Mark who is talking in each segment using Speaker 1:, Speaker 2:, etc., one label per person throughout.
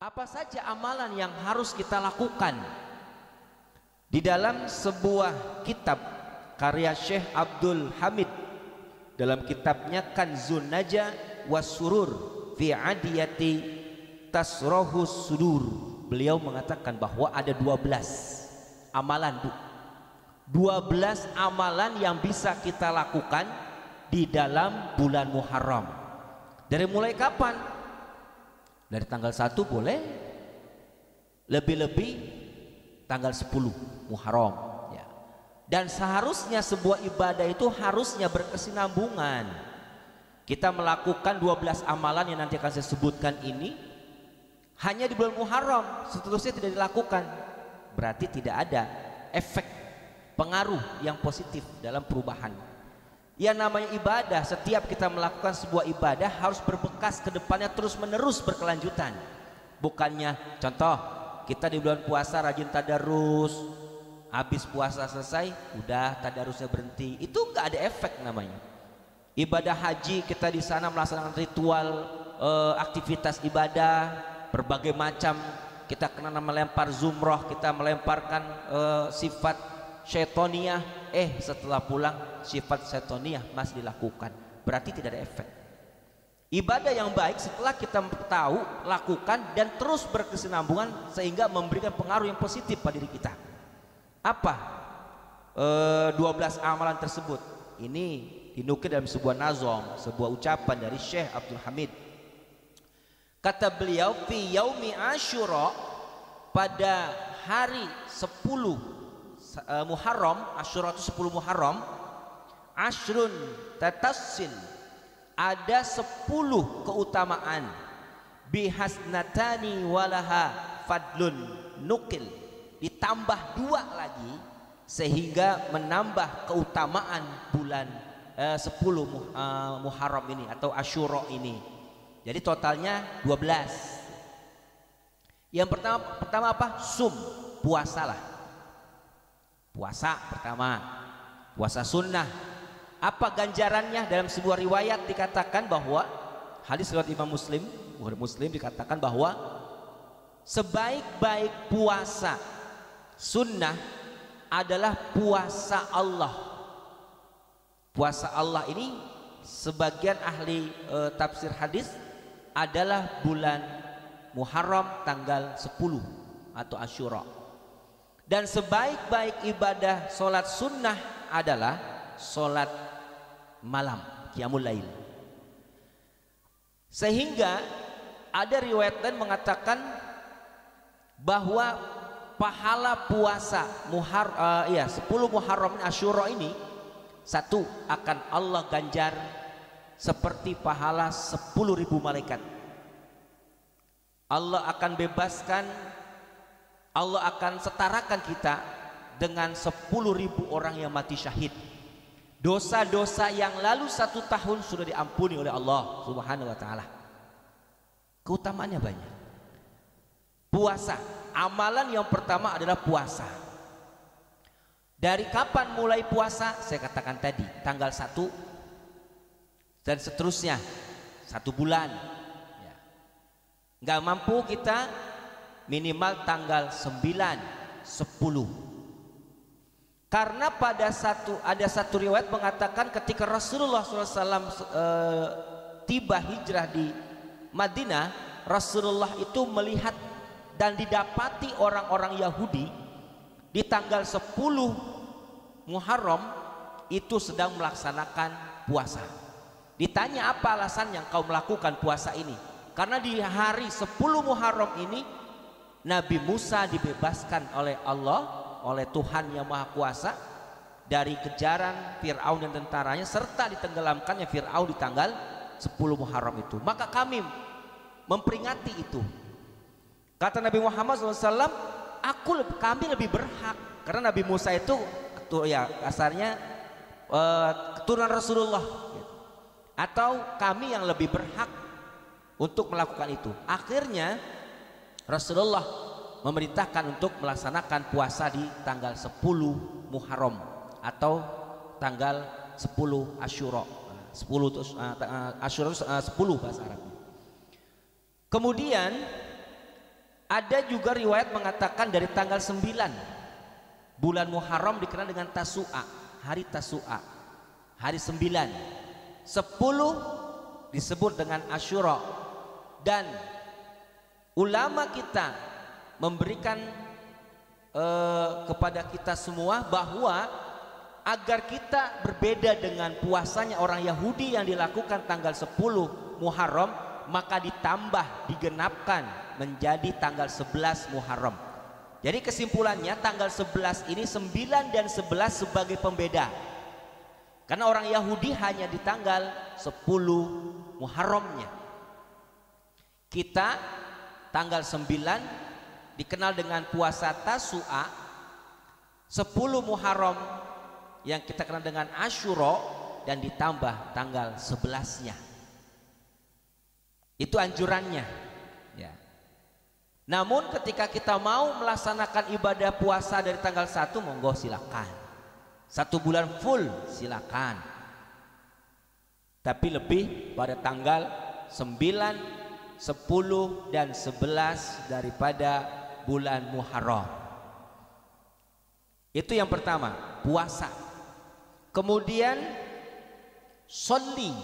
Speaker 1: Apa saja amalan yang harus kita lakukan? Di dalam sebuah kitab karya Syekh Abdul Hamid, dalam kitabnya Kanzun Naja Wasurur fi Adiyati Tasrohus Sudur, beliau mengatakan bahwa ada 12 amalan, 12 amalan yang bisa kita lakukan di dalam bulan Muharram. Dari mulai kapan? Dari tanggal 1 boleh, lebih-lebih tanggal 10 Muharram ya. Dan seharusnya sebuah ibadah itu harusnya berkesinambungan. Kita melakukan 12 amalan yang nanti akan saya sebutkan ini hanya di bulan Muharram, seterusnya tidak dilakukan, berarti tidak ada efek pengaruh yang positif dalam perubahan. Yang namanya ibadah, setiap kita melakukan sebuah ibadah harus berbekas ke depannya, terus menerus berkelanjutan. Bukannya contoh, kita di bulan puasa rajin tadarus, habis puasa selesai udah tadarusnya berhenti, itu nggak ada efek namanya. Ibadah haji, kita di sana melaksanakan ritual, aktivitas ibadah berbagai macam, kita kena melempar zumroh, kita melemparkan sifat syaitoniyah, setelah pulang sifat syaitoniyah masih dilakukan, berarti tidak ada efek. Ibadah yang baik setelah kita tahu, lakukan dan terus berkesinambungan sehingga memberikan pengaruh yang positif pada diri kita. Apa 12 amalan tersebut? Ini dinukil dalam sebuah nazom, sebuah ucapan dari Syekh Abdul Hamid. Kata beliau, fi yaumi Asyura, pada hari 10 Muharram, Asyura itu 10 Muharram, ashrun tatassil, ada 10 keutamaan, bihasnatani walaha fadlun nukil, ditambah 2 lagi sehingga menambah keutamaan bulan 10 Muharram ini atau Asyura ini. Jadi totalnya 12. Yang pertama apa? Sum, puasalah. Puasa pertama, puasa sunnah. Apa ganjarannya? Dalam sebuah riwayat dikatakan bahwa, hadis riwayat Imam Muslim, Bukhari Muslim, dikatakan bahwa sebaik-baik puasa sunnah adalah puasa Allah. Puasa Allah ini sebagian ahli tafsir hadis adalah bulan Muharram tanggal 10 atau Asyura. Dan sebaik-baik ibadah solat sunnah adalah solat malam, qiyamul lail. Sehingga ada riwayat dan mengatakan bahwa pahala puasa 10 Muharram Asyura ini, satu, akan Allah ganjar seperti pahala 10.000 malaikat. Allah akan bebaskan, Allah akan setarakan kita dengan 10.000 orang yang mati syahid. Dosa-dosa yang lalu 1 tahun sudah diampuni oleh Allah Subhanahu wa ta'ala. Keutamaannya banyak. Puasa, amalan yang pertama adalah puasa. Dari kapan mulai puasa? Saya katakan tadi, tanggal 1 dan seterusnya, 1 bulan ya. Nggak mampu kita, minimal tanggal 9, 10. Karena ada satu riwayat mengatakan ketika Rasulullah SAW tiba hijrah di Madinah, Rasulullah itu melihat dan didapati orang-orang Yahudi di tanggal 10 Muharram itu sedang melaksanakan puasa. Ditanya, apa alasan yang kau melakukan puasa ini? Karena di hari 10 Muharram ini Nabi Musa dibebaskan oleh Allah, oleh Tuhan yang Maha Kuasa dari kejaran Fir'aun dan tentaranya, serta ditenggelamkannya Fir'aun di tanggal 10 Muharram itu. Maka kami memperingati itu. Kata Nabi Muhammad SAW, kami lebih berhak, karena Nabi Musa itu asalnya keturunan Rasulullah, atau kami yang lebih berhak untuk melakukan itu. Akhirnya Rasulullah memerintahkan untuk melaksanakan puasa di tanggal 10 Muharram atau tanggal 10 Asyura. 10 Asyura 10 bahasa Arab. Kemudian Ada juga riwayat mengatakan dari tanggal 9 bulan Muharram dikenal dengan Tasu'a, hari Tasu'a, hari 9. 10 disebut dengan Asyura. Dan ulama kita memberikan kepada kita semua bahwa agar kita berbeda dengan puasanya orang Yahudi yang dilakukan tanggal 10 Muharram, maka ditambah, digenapkan menjadi tanggal 11 Muharram. Jadi kesimpulannya tanggal 11 ini 9 dan 11 sebagai pembeda. Karena orang Yahudi hanya di tanggal 10 Muharramnya. Kita tanggal 9 dikenal dengan puasa Tasu'a, 10 Muharram yang kita kenal dengan Asyura, dan ditambah tanggal 11-nya. Itu anjurannya ya. Namun ketika kita mau melaksanakan ibadah puasa dari tanggal 1, monggo silakan. 1 bulan full silakan. Tapi lebih pada tanggal 9, 10 dan 11 daripada bulan Muharram. Itu yang pertama, puasa. Kemudian sholli,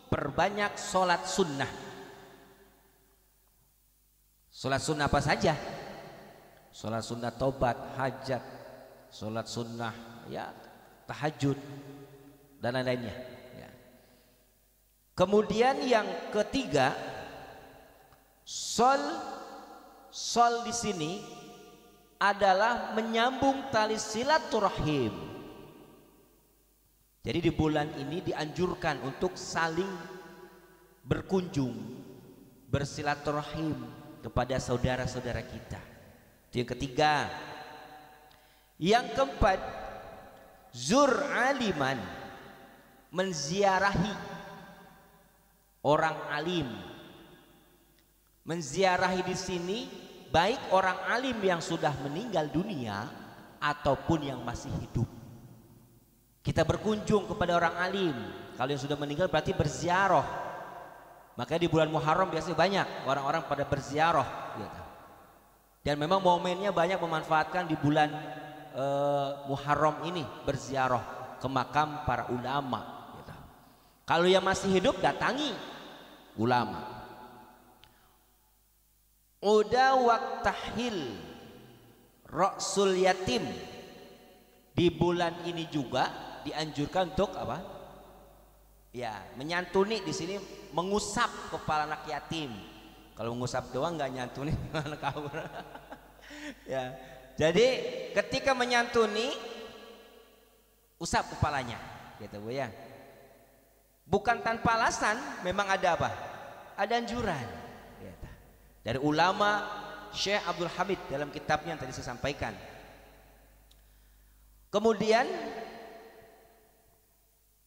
Speaker 1: perbanyak sholat sunnah. Sholat sunnah apa saja? Sholat sunnah tobat, hajat, sholat sunnah ya tahajud dan lain-lainnya ya. Kemudian yang ketiga, sol di sini adalah menyambung tali silaturahim. Jadi di bulan ini dianjurkan untuk saling berkunjung, bersilaturahim kepada saudara-saudara kita. Itu yang ketiga. Yang keempat, zur aliman, menziarahi orang alim. Menziarahi di sini baik orang alim yang sudah meninggal dunia ataupun yang masih hidup. Kita berkunjung kepada orang alim. Kalau yang sudah meninggal berarti berziarah. Makanya di bulan Muharram biasanya banyak orang-orang pada berziarah gitu. Dan memang momennya banyak memanfaatkan di bulan Muharram ini, berziarah ke makam para ulama gitu. Kalau yang masih hidup datangi ulama. Uda waktahil ra'sul yatim, di bulan ini juga dianjurkan untuk apa? Ya, menyantuni. Di sini mengusap kepala anak yatim. Kalau mengusap doang nggak nyantuni gimana kabur? Ya, jadi ketika menyantuni, usap kepalanya, gitu Bu ya. Bukan tanpa alasan, memang ada apa? Ada anjuran. Gitu. Dari ulama Syekh Abdul Hamid dalam kitabnya yang tadi saya sampaikan. Kemudian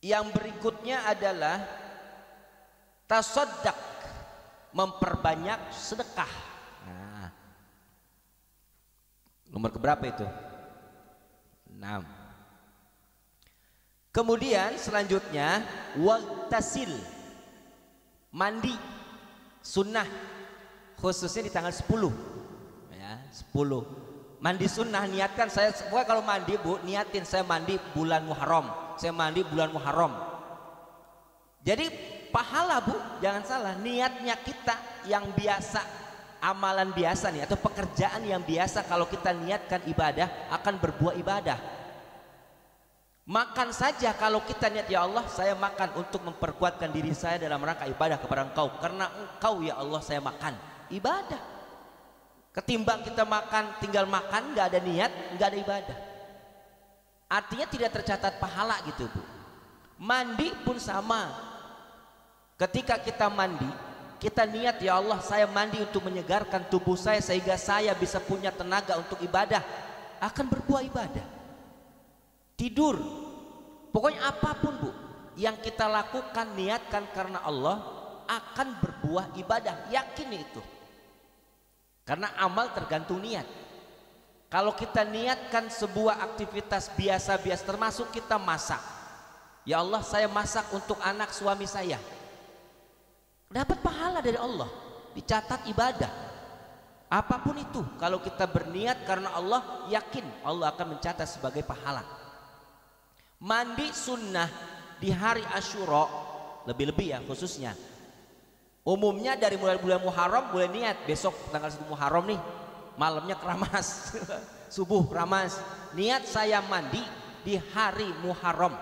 Speaker 1: yang berikutnya adalah tasaddaq, memperbanyak sedekah. Nah, nomor keberapa itu? 6. Kemudian selanjutnya wagtasil, mandi sunnah, khususnya di tanggal 10 ya, 10 mandi sunnah. Niatkan, saya pokoknya kalau mandi Bu, niatin saya mandi bulan Muharram, saya mandi bulan Muharram. Jadi pahala Bu, jangan salah, niatnya kita yang biasa, amalan biasa nih atau pekerjaan yang biasa, kalau kita niatkan ibadah akan berbuah ibadah. Makan saja kalau kita niat, ya Allah saya makan untuk memperkuatkan diri saya dalam rangka ibadah kepada Engkau, karena Engkau ya Allah saya makan, ibadah. Ketimbang kita makan tinggal makan nggak ada niat, nggak ada ibadah, artinya tidak tercatat pahala gitu Bu. Mandi pun sama. Ketika kita mandi, kita niat, ya Allah saya mandi untuk menyegarkan tubuh saya sehingga saya bisa punya tenaga untuk ibadah, akan berbuah ibadah. Tidur, pokoknya apapun Bu yang kita lakukan, niatkan karena Allah, akan berbuah ibadah, yakin itu. Karena amal tergantung niat. Kalau kita niatkan sebuah aktivitas biasa-biasa, termasuk kita masak, ya Allah saya masak untuk anak suami saya, dapat pahala dari Allah, dicatat ibadah. Apapun itu, kalau kita berniat karena Allah, yakin Allah akan mencatat sebagai pahala. Mandi sunnah di hari Asyura, lebih-lebih ya khususnya. Umumnya dari mulai bulan Muharram boleh niat, besok tanggal 1 Muharram nih, malamnya keramas, subuh keramas, niat saya mandi di hari Muharram.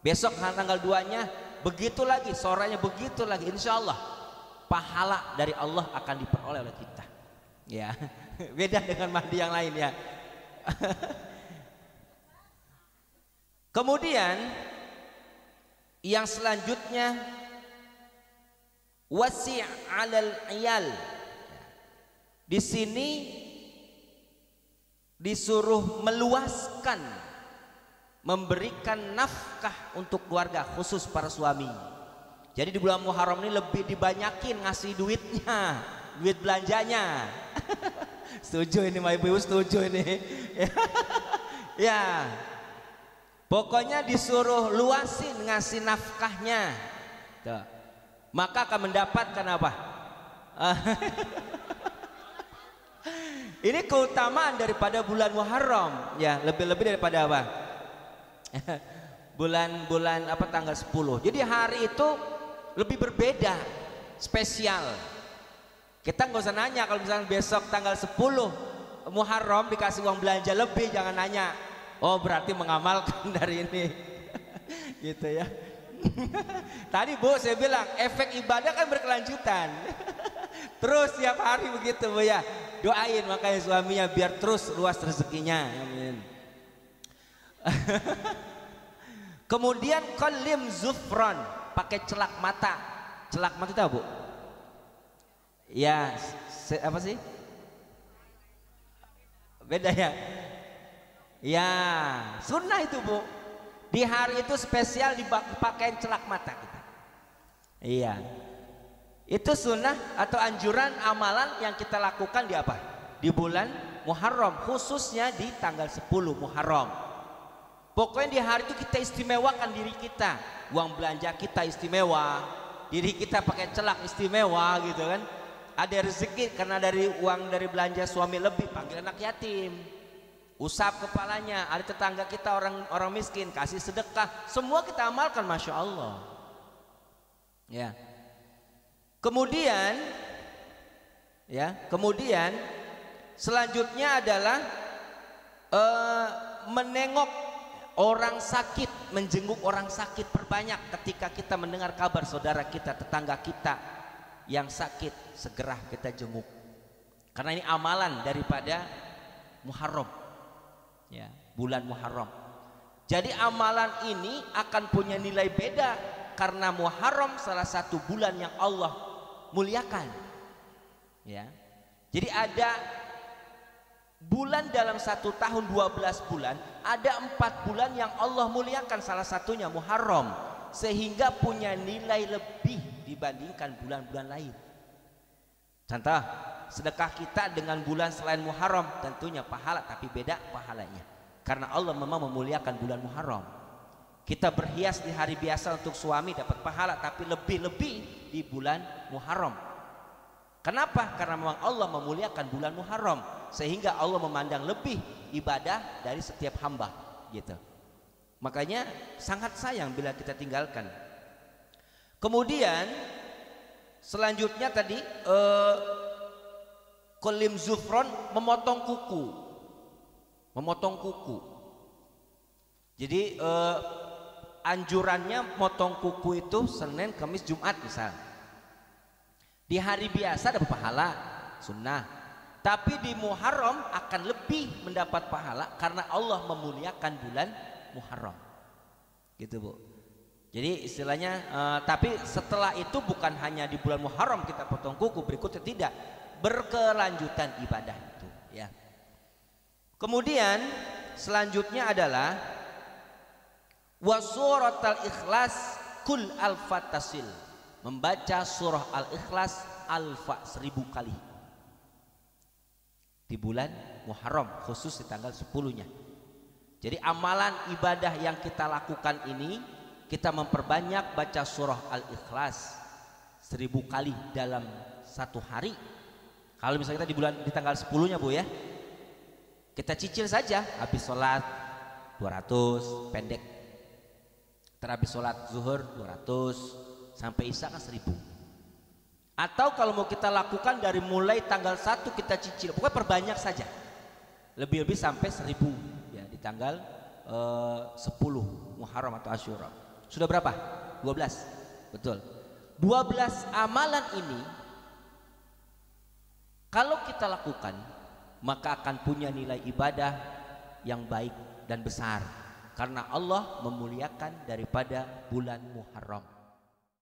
Speaker 1: Besok tanggal 2-nya begitu lagi, sorenya begitu lagi, insya Allah pahala dari Allah akan diperoleh oleh kita. Ya, beda dengan mandi yang lain ya. Kemudian yang selanjutnya wasi' 'alal 'iyal. Di sini disuruh meluaskan, memberikan nafkah untuk keluarga, khusus para suami. Jadi di bulan Muharram ini lebih dibanyakin ngasih duitnya, duit belanjanya. Setuju ini, Mbak Ibu, setuju ini. Ya, pokoknya disuruh luasin ngasih nafkahnya. Tuh. Maka akan mendapatkan apa? Ini keutamaan daripada bulan Muharram, ya, lebih-lebih daripada apa? Bulan-bulan apa, tanggal 10. Jadi hari itu lebih berbeda, spesial. Kita nggak usah nanya kalau misalnya besok tanggal 10 Muharram dikasih uang belanja lebih, jangan nanya. Oh, berarti mengamalkan dari ini. Gitu ya. Tadi Bu saya bilang efek ibadah kan berkelanjutan. Terus tiap hari begitu Bu ya. Doain makanya suaminya biar terus luas rezekinya. Amin. Kemudian qalim zufran, pakai celak mata. Celak mata itu apa, Bu? Ya, apa sih? Beda ya? Ya, sunnah itu Bu. Di hari itu spesial dipakai celak mata kita. Iya. Itu sunnah atau anjuran amalan yang kita lakukan di apa? Di bulan Muharram, khususnya di tanggal 10 Muharram. Pokoknya di hari itu kita istimewakan diri kita. Uang belanja kita istimewa, diri kita pakai celak istimewa gitu kan. Ada rezeki karena dari uang dari belanja suami lebih, panggil anak yatim, usap kepalanya. Ada tetangga kita orang miskin, kasih sedekah. Semua kita amalkan, masya Allah. Ya. Kemudian selanjutnya adalah menengok orang sakit, menjenguk orang sakit. Perbanyak ketika kita mendengar kabar saudara kita, tetangga kita yang sakit, segera kita jenguk. Karena ini amalan daripada Muharram. Ya, bulan Muharram. Jadi amalan ini akan punya nilai beda karena Muharram salah satu bulan yang Allah muliakan. Ya. Jadi ada bulan dalam satu tahun 12 bulan, ada 4 bulan yang Allah muliakan, salah satunya Muharram, sehingga punya nilai lebih dibandingkan bulan-bulan lain. Contoh, sedekah kita dengan bulan selain Muharram tentunya pahala, tapi beda pahalanya karena Allah memang memuliakan bulan Muharram. Kita berhias di hari biasa untuk suami dapat pahala, tapi lebih-lebih di bulan Muharram. Kenapa? Karena memang Allah memuliakan bulan Muharram, sehingga Allah memandang lebih ibadah dari setiap hamba gitu. Makanya sangat sayang bila kita tinggalkan. Kemudian selanjutnya tadi qalim zufron, memotong kuku. Memotong kuku. Jadi anjurannya motong kuku itu Senin, Kamis, Jumat misal. Di hari biasa ada pahala sunnah, tapi di Muharram akan lebih mendapat pahala karena Allah memuliakan bulan Muharram. Gitu Bu. Jadi istilahnya tapi setelah itu bukan hanya di bulan Muharram kita potong kuku, berikutnya tidak, berkelanjutan ibadah itu ya. Kemudian selanjutnya adalah wasuratul ikhlas kul al-fatasil, membaca surah al-ikhlas alfa 1000 kali di bulan Muharram, khusus di tanggal 10-nya. Jadi amalan ibadah yang kita lakukan ini, kita memperbanyak baca surah al-ikhlas 1000 kali dalam satu hari. Kalau misalnya kita di tanggal 10-nya Bu ya, kita cicil saja, habis sholat 200 pendek, terhabis sholat zuhur 200 sampai isya kan 1000. Atau kalau mau kita lakukan dari mulai tanggal 1 kita cicil, pokoknya perbanyak saja, lebih-lebih sampai 1000 ya di tanggal 10 Muharram atau Asyura. Sudah berapa? 12. Betul. 12 amalan ini kalau kita lakukan maka akan punya nilai ibadah yang baik dan besar, karena Allah memuliakan daripada bulan Muharram.